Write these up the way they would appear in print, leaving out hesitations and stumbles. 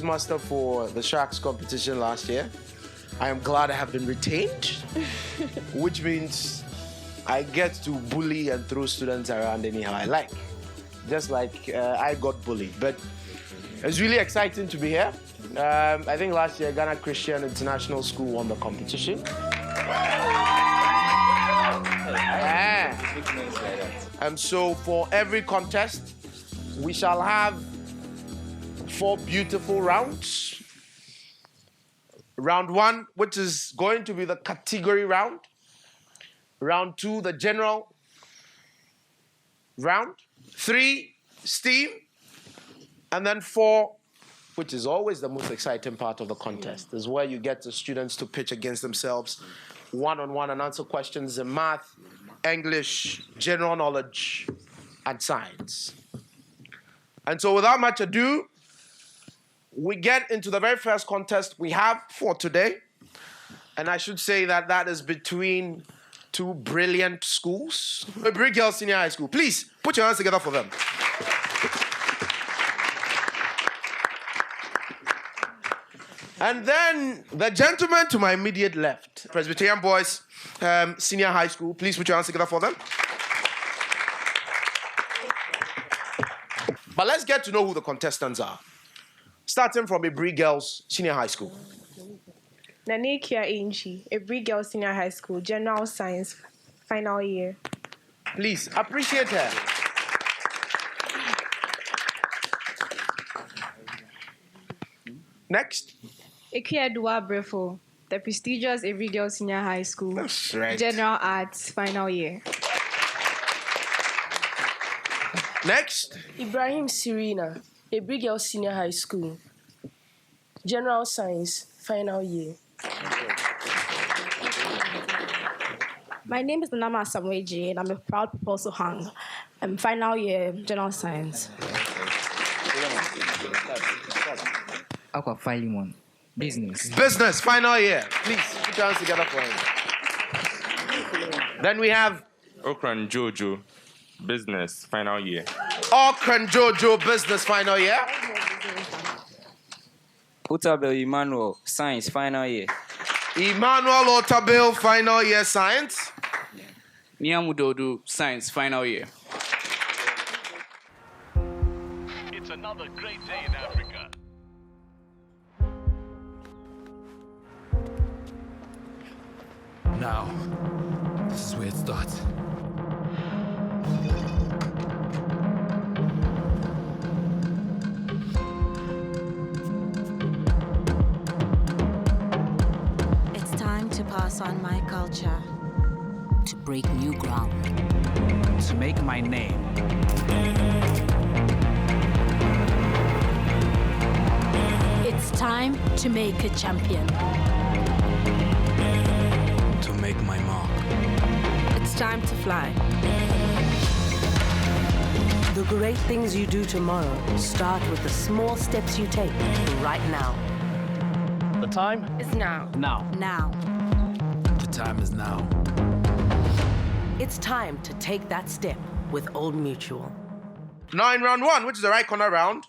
master for the Sharks competition last year. I am glad I have been retained, which means I get to bully and throw students around anyhow I like. Just like I got bullied. But it's really exciting to be here. I think last year Ghana Christian International School won the competition. And so for every contest, we shall have 4 beautiful rounds. Round 1, which is going to be the category round. Round 2, the general round. 3, STEAM. And then 4, which is always the most exciting part of the contest, is where you get the students to pitch against themselves one-on-one and answer questions in math, English, general knowledge, and science. And so without much ado, we get into the very first contest we have for today. And I should say that that is between 2 brilliant schools. Aburi Girls Senior High School. Please, put your hands together for them. And then the gentleman to my immediate left, Presbyterian Boys Senior High School. Please put your hands together for them. But let's get to know who the contestants are. Starting from Aburi Girls Senior High School. Nanekia Inchi, Aburi Girls Senior High School, General Science, final year. Please, appreciate her. Next. Ekia Dua Brefo, the prestigious Aburi Girls Senior High School, That's right. General Arts, final year. Next. Ibrahim Sirina, Aburi Girls Senior High School, General Science, final year. My name is Nama Samweji, and I'm a proud proposal hung. I'm final year, General Science. Aqua Filimon, business. Business, final year. Please, put your hands together for him. Then we have Okran Jojo, business, final year. Okran Jojo, business, final year. Utabel Emmanuel, science, final year. Emmanuel Otabil, final year, science. Niamudodu, science, final year. It's another great day in Africa. Now, this is where it starts. It's time to pass on my culture, to break new ground, To make my name. It's time to make a champion. To make my mark. It's time to fly. The great things you do tomorrow start with the small steps you take right now. The time is now. Now. Now. The time is now. It's time to take that step with Old Mutual. Now in round 1, which is the right corner round,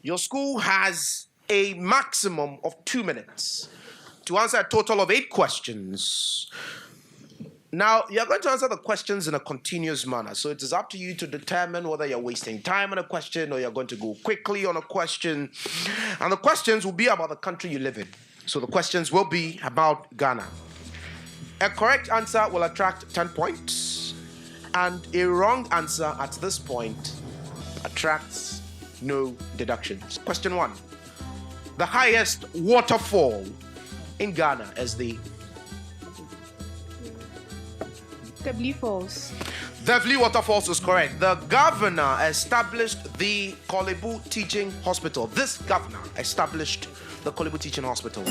your school has a maximum of 2 minutes to answer a total of 8 questions. Now, you're going to answer the questions in a continuous manner. So it is up to you to determine whether you're wasting time on a question or you're going to go quickly on a question. And the questions will be about the country you live in. So the questions will be about Ghana. A correct answer will attract 10 points. And a wrong answer at this point attracts no deductions. Question 1. The highest waterfall in Ghana is the Kebli Falls. Devli Waterfalls is correct. The governor established the Kolebu Teaching Hospital. This governor established the Kolebu Teaching Hospital.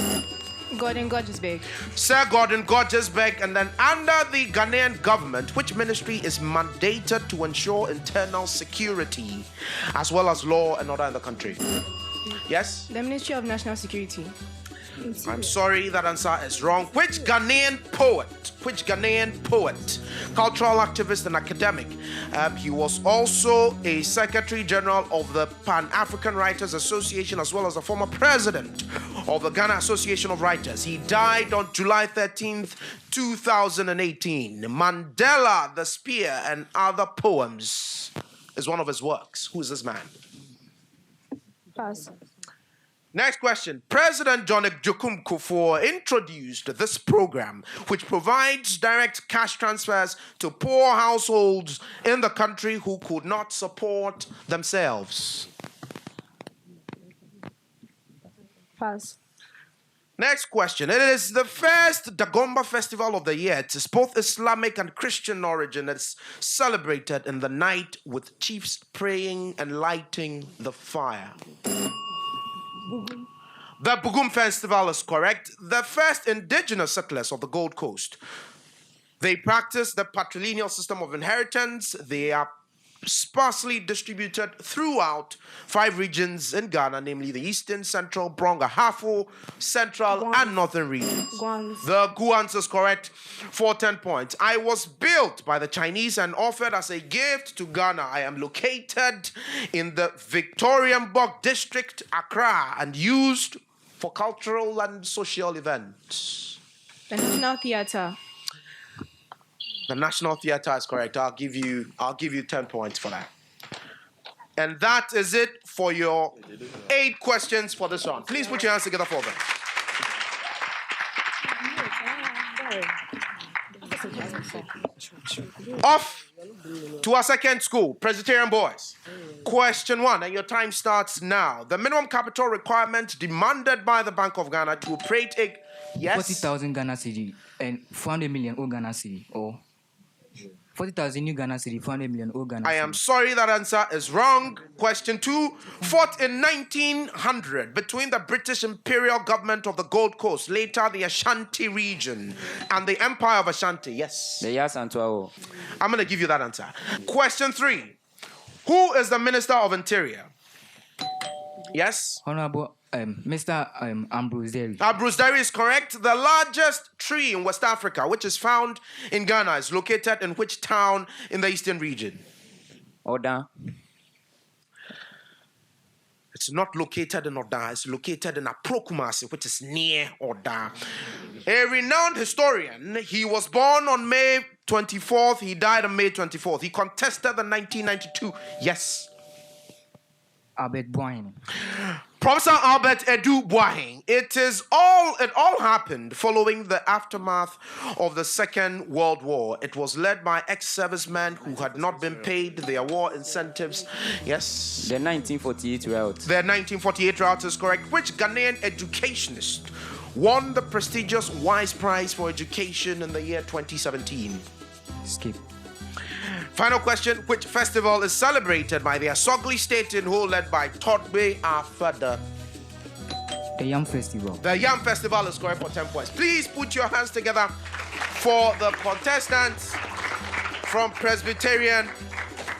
Gordon Gorgesberg. Sir Gordon Gorgesberg. And then under the Ghanaian government, which ministry is mandated to ensure internal security as well as law and order in the country? Yes? The Ministry of National Security. I'm sorry, that answer is wrong. Which Ghanaian poet, cultural activist and academic, he was also a Secretary General of the Pan-African Writers Association as well as a former president of the Ghana Association of Writers. He died on July 13th, 2018. Mandela, the Spear, and Other Poems is one of his works. Who is this man? Pass. Next question. President John Jokum Kufuor introduced this program, which provides direct cash transfers to poor households in the country who could not support themselves. Pass. Next question. It is the first Dagomba festival of the year. It is both Islamic and Christian origin. It's celebrated in the night with chiefs praying and lighting the fire. The Bugum Festival is correct. The first indigenous settlers of the Gold Coast. They practice the patrilineal system of inheritance. They are sparsely distributed throughout 5 regions in Ghana, namely the Eastern, Central, Bronga, Hafo, Central, and Northern regions. The Guans is correct for 10 points. I was built by the Chinese and offered as a gift to Ghana. I am located in the Victorian-Bog district, Accra, and used for cultural and social events. The National Theatre. The National Theatre is correct. I'll give you 10 points for that. And that is it for your 8 questions for this round. Please put your hands together for them. Off to our second school, Presbyterian boys. Question 1, and your time starts now. The minimum capital requirement demanded by the Bank of Ghana to operate a... Yes? 40,000 Ghana cedi and 400 million old Ghana cedi, or 40,000 new Ghana cedi, 400 million old Ghana cedi. I am sorry, that answer is wrong. Question 2, fought in 1900 between the British Imperial Government of the Gold Coast, later the Ashanti region, and the Empire of Ashanti. Yes? The Yas Antoao. I'm going to give you that answer. Question 3, who is the Minister of Interior? Yes? Honorable Mr. Ambrose Derry. Ambrose Derry is correct. The largest tree in West Africa, which is found in Ghana, is located in which town in the Eastern region? Oda. It's not located in Oda. It's located in Aprokumasi, which is near Oda. A renowned historian, he was born on May 24th. He died on May 24th. He contested the 1992. Yes? Albert Boyne. Professor Albert Edu Boahing. It all happened following the aftermath of the Second World War. It was led by ex-servicemen who had not been paid their war incentives. Yes? The 1948 route. The 1948 route is correct. Which Ghanaian educationist won the prestigious Wise Prize for Education in the year 2017? Skip. Final question. Which festival is celebrated by the Asogli State in Ho, led by Todbe Afada? The Yam Festival. The Yam Festival is correct for 10 points. Please put your hands together for the contestants from Presbyterian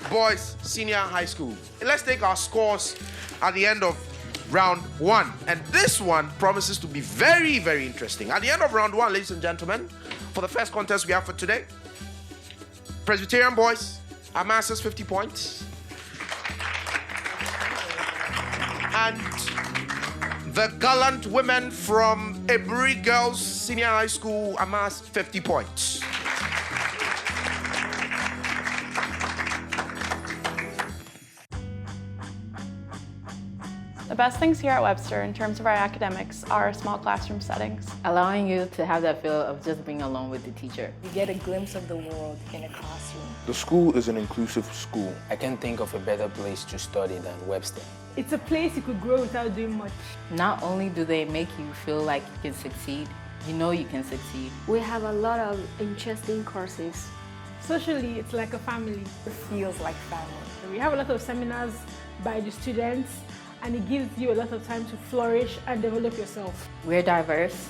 Boys Senior High School. Let's take our scores at the end of round 1. And this one promises to be very, very interesting. At the end of round 1, ladies and gentlemen, for the first contest we have for today, Presbyterian boys amasses 50 points. And the gallant women from Aburi Girls Senior High School amass 50 points. The best things here at Webster in terms of our academics are small classroom settings. Allowing you to have that feel of just being alone with the teacher. You get a glimpse of the world in a classroom. The school is an inclusive school. I can't think of a better place to study than Webster. It's a place you could grow without doing much. Not only do they make you feel like you can succeed, you know you can succeed. We have a lot of interesting courses. Socially, it's like a family. It feels like family. We have a lot of seminars by the students, and it gives you a lot of time to flourish and develop yourself. We're diverse,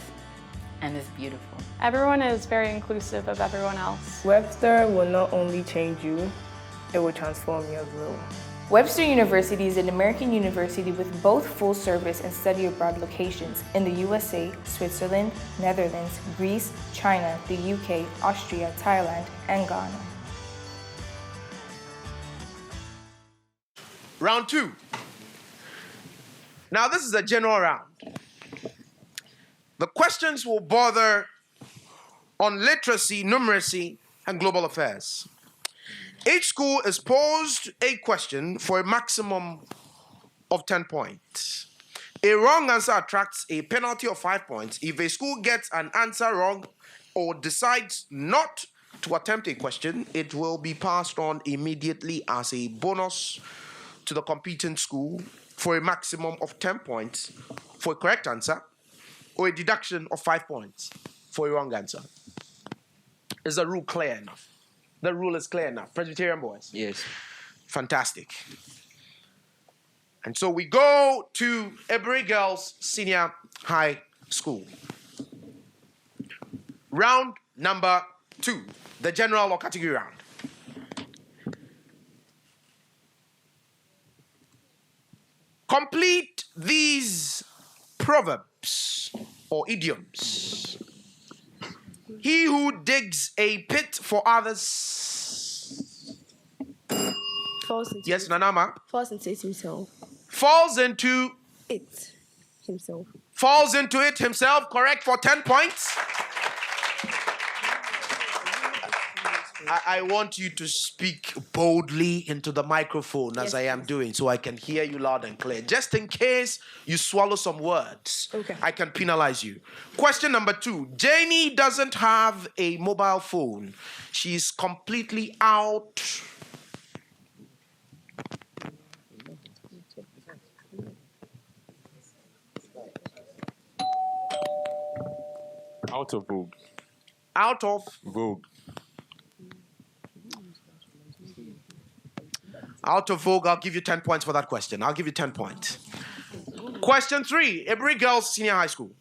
and it's beautiful. Everyone is very inclusive of everyone else. Webster will not only change you, it will transform you as well. Webster University is an American university with both full service and study abroad locations in the USA, Switzerland, Netherlands, Greece, China, the UK, Austria, Thailand, and Ghana. Round 2. Now, this is a general round. The questions will bother on literacy, numeracy, and global affairs. Each school is posed a question for a maximum of 10 points. A wrong answer attracts a penalty of 5 points. If a school gets an answer wrong or decides not to attempt a question, it will be passed on immediately as a bonus to the competing school for a maximum of 10 points for a correct answer, or a deduction of 5 points for a wrong answer. Is the rule clear enough? The rule is clear enough. Presbyterian boys? Yes. Fantastic. And so we go to Aburi Girls Senior High School. Round number 2, the general or category round. Complete these proverbs or idioms. He who digs a pit for others. Falls into Yes, Nanama. Falls into it himself. Falls into It himself. Falls into it himself. Correct for 10 points. I want you to speak boldly into the microphone as I am doing so I can hear you loud and clear. Just in case you swallow some words, I can penalize you. Question number 2. Janie doesn't have a mobile phone. She's completely out. Out of vogue. Out of vogue. Out of vogue, I'll give you 10 points for that question. I'll give you 10 points. Question 3, Aburi Girls Senior High School.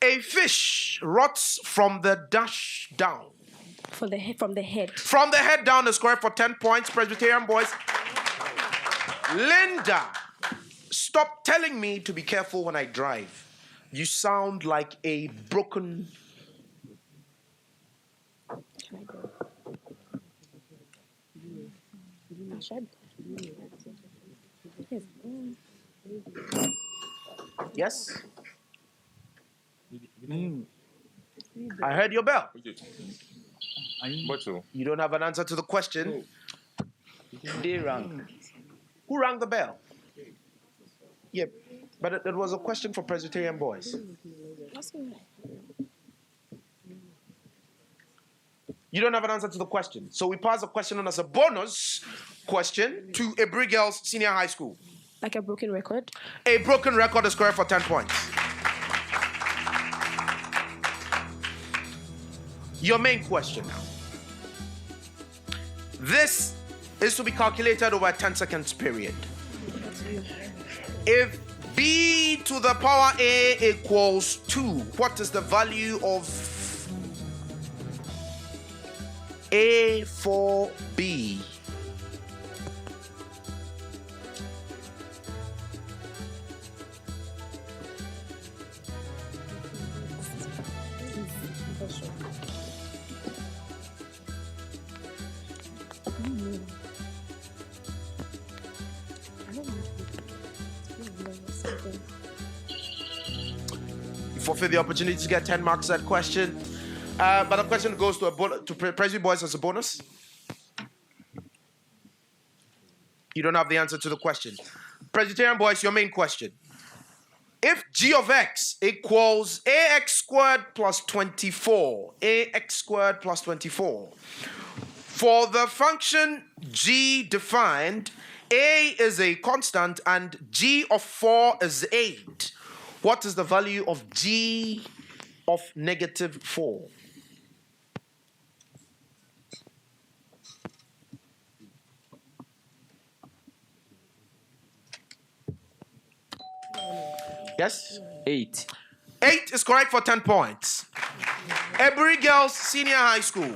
A fish rots from the dash down. From the head. From the head down is correct for 10 points, Presbyterian boys. Linda, stop telling me to be careful when I drive. You sound like a broken... Can I go? Yes? I heard your bell. You don't have an answer to the question. They rang. Who rang the bell? Yeah, but it was a question for Presbyterian boys. You don't have an answer to the question. So we pass the question on as a bonus question to Aburi Girls Senior High School. Like a broken record? A broken record is correct for 10 points. Your main question now. This is to be calculated over a 10 seconds period. If b to the power a equals 2, what is the value of a for b? You forfeit the opportunity to get 10 marks that question. But the question goes to Presby boys as a bonus. You don't have the answer to the question. Presbyterian boys, your main question. If g of x equals ax squared plus 24, ax squared plus 24, for the function g defined, a is a constant and g of 4 is 8. What is the value of g of negative 4? Yes? 8. 8 is correct for 10 points. Aburi Girls Senior High School.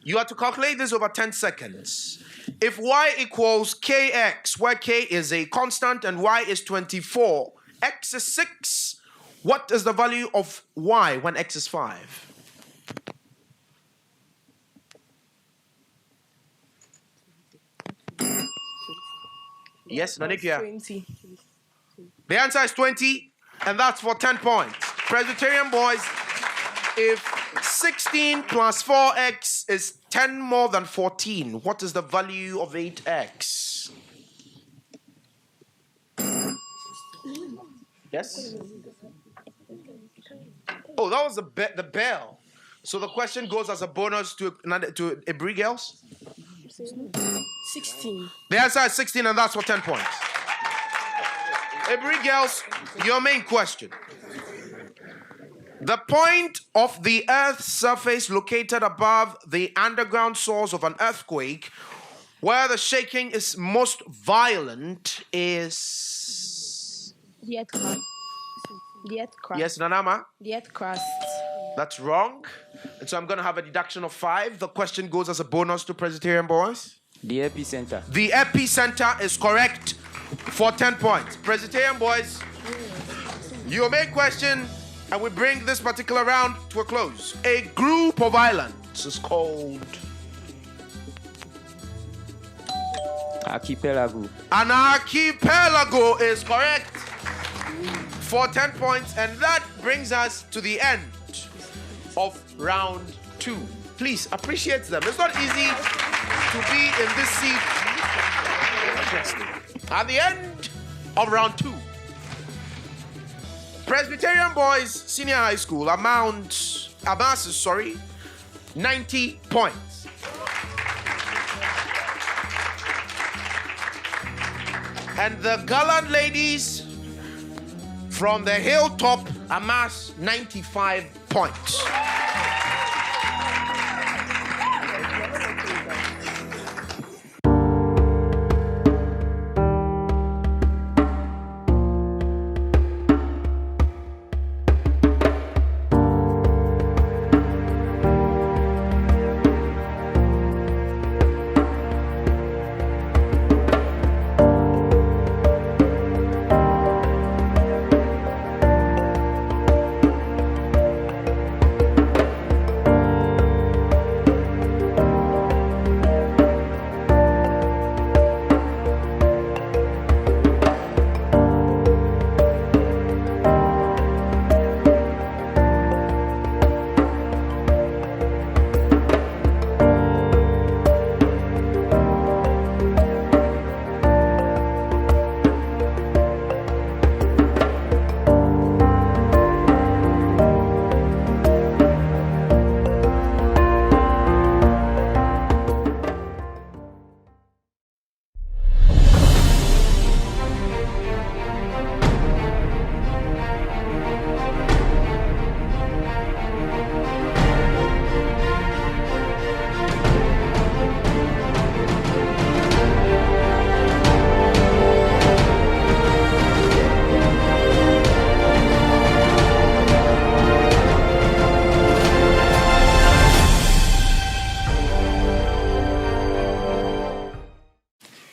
You have to calculate this over 10 seconds. If y equals kx, where k is a constant and y is 24, x is 6, what is the value of y when x is 5? Yes, Nanikia? 20. The answer is 20, and that's for 10 points. Presbyterian boys, if 16 plus 4x is 10 more than 14, what is the value of 8x? Yes? Oh, that was the bell. So the question goes as a bonus to Aburi girls? 16. The answer is 16, and that's for 10 points. Aburi girls, your main question. The point of the Earth's surface located above the underground source of an earthquake, where the shaking is most violent, is... The earth crust. The earth crust. Yes, Nanama? The earth crust. That's wrong. And so I'm going to have a deduction of 5. The question goes as a bonus to Presbyterian boys. The epicenter. The epicenter is correct for 10 points. Presbyterian boys, your main question, and we bring this particular round to a close. A group of islands is called... Archipelago. An archipelago is correct for 10 points, and that brings us to the end of round 2. Please appreciate them. It's not easy to be in this seat at the end of round 2. Presbyterian boys senior high school amasses 90 points. And the gallant ladies from the hilltop amass 95 points.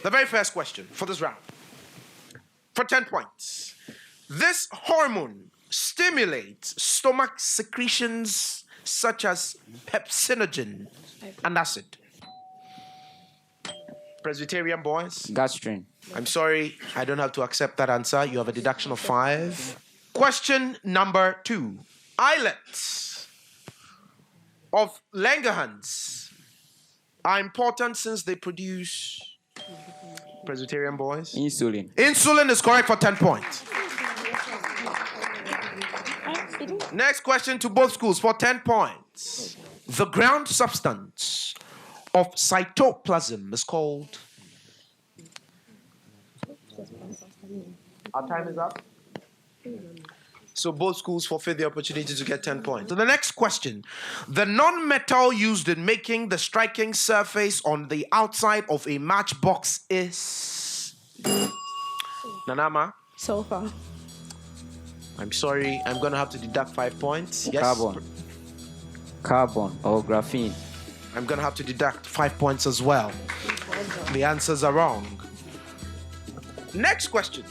The very first question for this round, for 10 points. This hormone stimulates stomach secretions such as pepsinogen and acid. Presbyterian boys? Gastrin. I'm sorry, I don't have to accept that answer. You have a deduction of 5. Question number 2. Islets of Langerhans are important since they produce... Presbyterian boys? Insulin. Insulin is correct for 10 points. Next question to both schools for 10 points. The ground substance of cytoplasm is called... Our time is up. So both schools forfeit the opportunity to get 10 points. So the next question. The non-metal used in making the striking surface on the outside of a matchbox is... Nanama? Sulfur. I'm sorry, I'm going to have to deduct 5 points. Yes? Carbon or graphene. I'm going to have to deduct 5 points as well. The answers are wrong. Next question.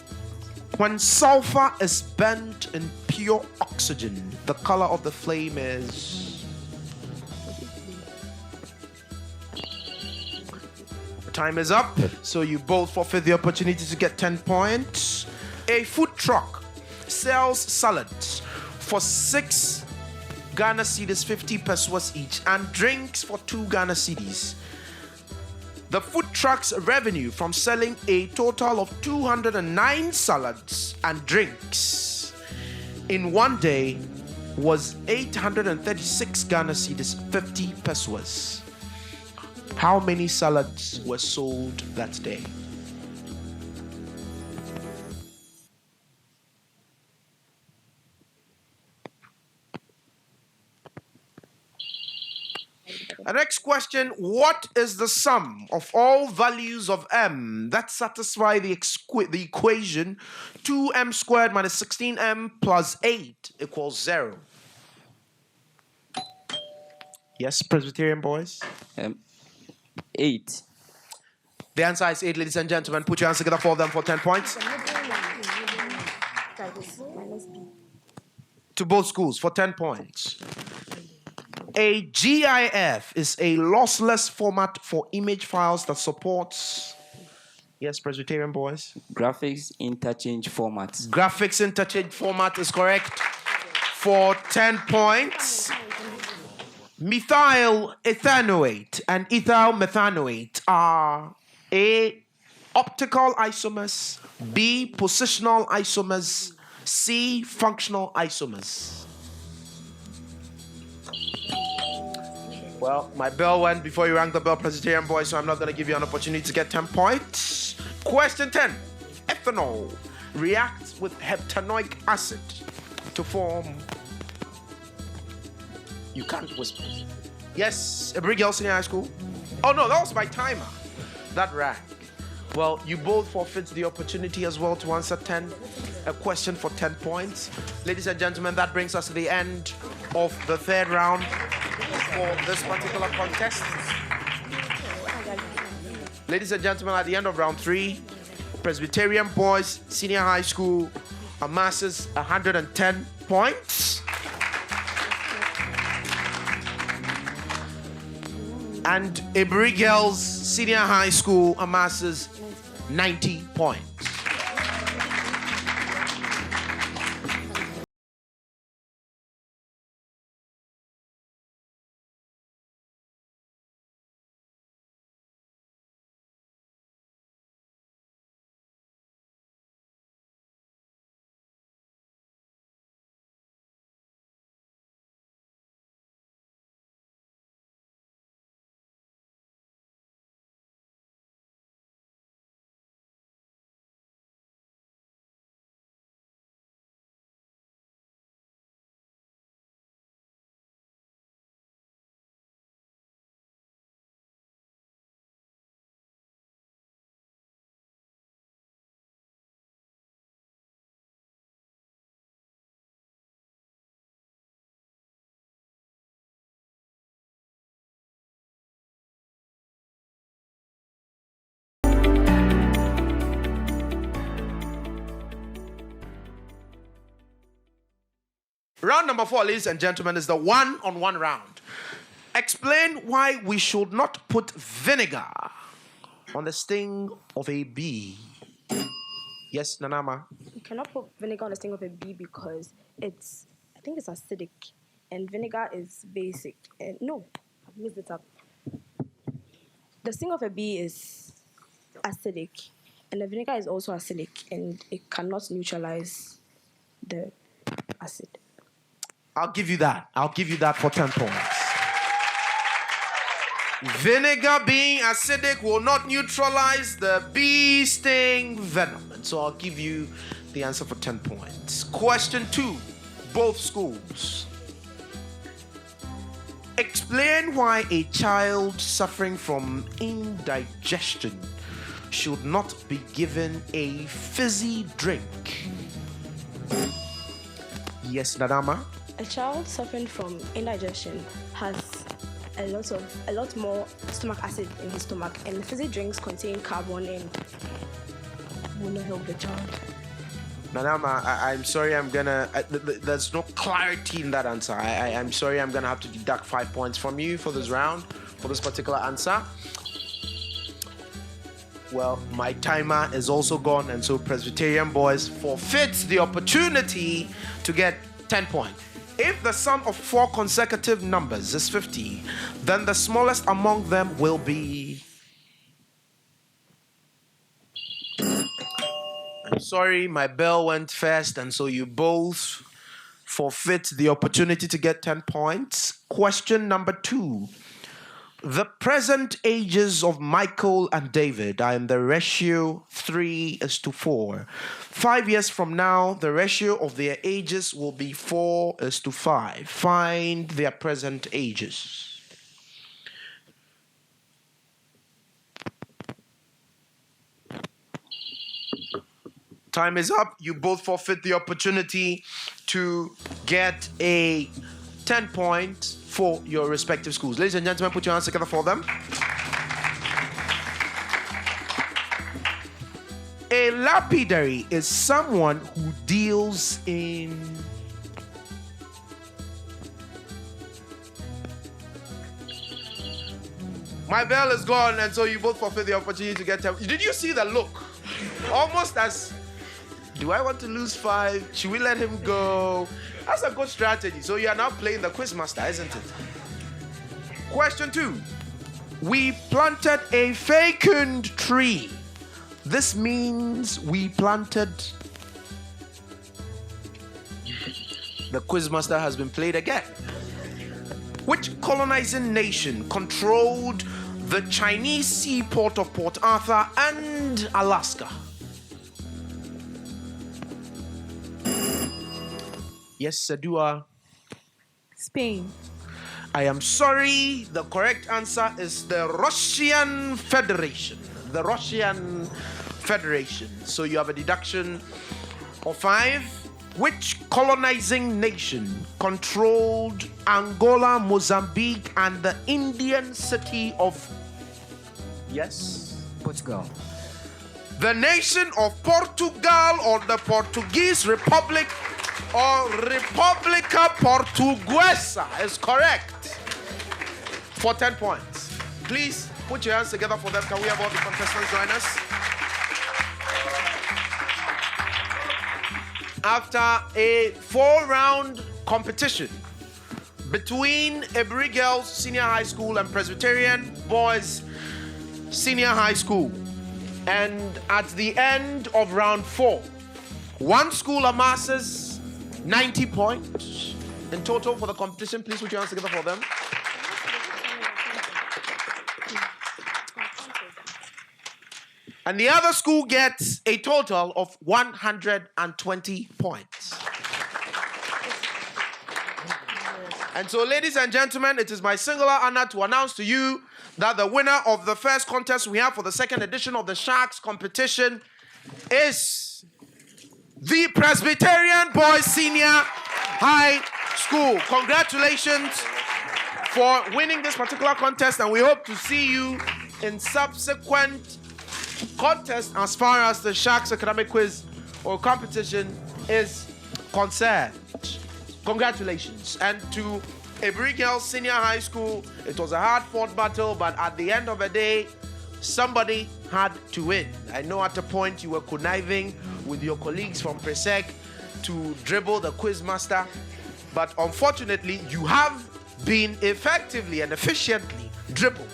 When sulfur is burnt in pure oxygen, the color of the flame is... Time is up, so you both forfeit the opportunity to get 10 points. A food truck sells salads for 6 Ghana cedis, 50 pesos each, and drinks for 2 Ghana cedis. The food truck's revenue from selling a total of 209 salads and drinks in one day was 836 Ghana cedis, 50 pesos. How many salads were sold that day? The next question, what is the sum of all values of m that satisfy the equation 2m squared minus 16m plus 8 equals 0? Yes, Presbyterian boys? 8. The answer is 8, ladies and gentlemen. Put your hands together for them for 10 points. To both schools for 10 points. A GIF is a lossless format for image files that supports... Yes, Presbyterian boys? Graphics interchange format. Graphics interchange format is correct for 10 points. Methyl ethanoate and ethyl methanoate are A, optical isomers, B, positional isomers, C, functional isomers. Well, my bell went before you rang the bell, Presbyterian boys, so I'm not going to give you an opportunity to get 10 points. Question 10. Ethanol reacts with heptanoic acid to form... You can't whisper. Yes, Aburi Girls Senior High School. Oh no, that was my timer. That rang. Well, you both forfeit the opportunity as well to answer a question for 10 points. Ladies and gentlemen, that brings us to the end of the third round for this particular contest. Ladies and gentlemen, at the end of round 3, Presbyterian Boys Senior High School amasses 110 points. And Aburi Girls Senior High School amasses 90 points. Round number 4, ladies and gentlemen, is the one-on-one round. Explain why we should not put vinegar on the sting of a bee. Yes, Nanama? You cannot put vinegar on the sting of a bee because I think it's acidic, and vinegar is basic. And no, I've mixed it up. The sting of a bee is acidic, and the vinegar is also acidic, and it cannot neutralize the acid. I'll give you that. I'll give you that for 10 points. Vinegar being acidic will not neutralize the bee sting venom. And so I'll give you the answer for 10 points. Question 2, both schools. Explain why a child suffering from indigestion should not be given a fizzy drink. Yes, Nadama? A child suffering from indigestion has a lot more stomach acid in his stomach, and fizzy drinks contain carbon and will not help the child. Nanama, I'm sorry, there's no clarity in that answer. I'm sorry, I'm gonna have to deduct 5 points from you for this round, for this particular answer. Well, my timer is also gone, and so Presbyterian boys forfeits the opportunity to get 10 points. If the sum of 4 consecutive numbers is 50, then the smallest among them will be... I'm sorry, my bell went first, and so you both forfeit the opportunity to get 10 points. Question number 2. The present ages of Michael and David are in the ratio 3:4. 5 years from now, the ratio of their ages will be 4:5. Find their present ages. Time is up. You both forfeit the opportunity to get a 10 points for your respective schools. Ladies and gentlemen, put your hands together for them. A lapidary is someone who deals in... My bell is gone, and so you both forfeit the opportunity to get 10. Did you see the look? Almost as... Do I want to lose 5? Should we let him go? That's a good strategy. So you are now playing the quizmaster, isn't it? Question 2. We planted a fecund tree. This means we planted... The quizmaster has been played again. Which colonizing nation controlled the Chinese seaport of Port Arthur and Alaska? Yes, Sadua. Spain. I am sorry. The correct answer is the Russian Federation. The Russian Federation. So you have a deduction of 5. Which colonizing nation controlled Angola, Mozambique, and the Indian city of... Yes? Portugal. The nation of Portugal, or the Portuguese Republic, or República Portuguesa is correct for 10 points. Please put your hands together for them. Can we have all the contestants join us? After a 4-round competition between Aburi Girls Senior High School and Presbyterian Boys Senior High School, and at the end of round 4, one school amasses 90 points in total for the competition. Please put your hands together for them. And the other school gets a total of 120 points. And so, ladies and gentlemen, it is my singular honor to announce to you that the winner of the first contest we have for the second edition of the Sharks competition is the Presbyterian Boys Senior High School. Congratulations for winning this particular contest, and we hope to see you in subsequent contests as far as the Sharks academic quiz or competition is concerned. Congratulations. And to Aburi Girls Senior High School, it was a hard-fought battle, but at the end of the day, somebody had to win. I know at a point you were conniving with your colleagues from Presec to dribble the quizmaster, but unfortunately, you have been effectively and efficiently dribbled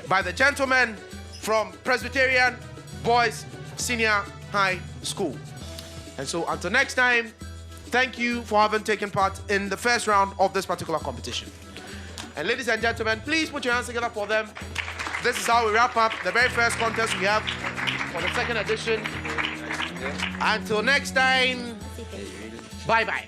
by the gentlemen from Presbyterian Boys Senior High School. And so until next time, thank you for having taken part in the first round of this particular competition. And ladies and gentlemen, please put your hands together for them. This is how we wrap up the very first contest we have for the second edition. Until next time, bye-bye.